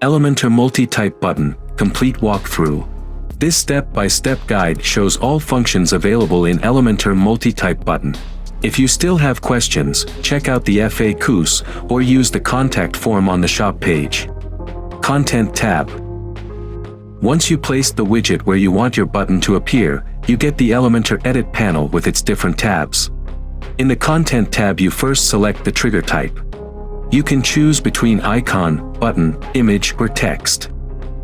Elementor Multi Type Button, Complete Walkthrough. This step-by-step guide shows all functions available in Elementor Multi Type Button. If you still have questions, check out the FAQs or use the contact form on the shop page. Content tab. Once you place the widget where you want your button to appear, you get the Elementor Edit panel with its different tabs. In the Content tab you first select the trigger type. You can choose between icon, button, image, or text.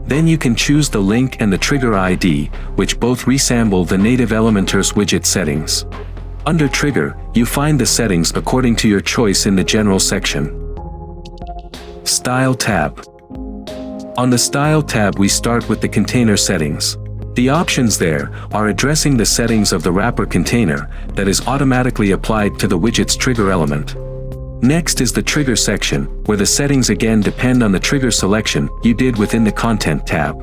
Then you can choose the link and the trigger ID, which both resample the native Elementor's widget settings. Under Trigger, you find the settings according to your choice in the General section. Style tab. On the Style tab we start with the container settings. The options there are addressing the settings of the wrapper container that is automatically applied to the widget's trigger element. Next is the Trigger section, where the settings again depend on the trigger selection you did within the Content tab.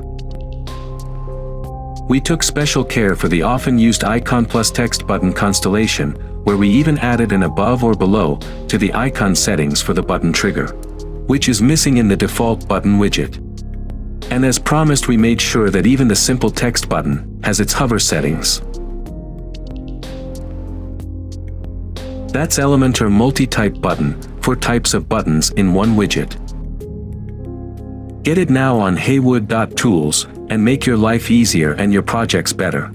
We took special care for the often used icon plus text button constellation, where we even added an above or below to the icon settings for the button trigger, which is missing in the default button widget. And as promised, we made sure that even the simple text button has its hover settings. That's Elementor Multi Type Button, 4 types of buttons in one widget. Get it now on haywood.tools and make your life easier and your projects better.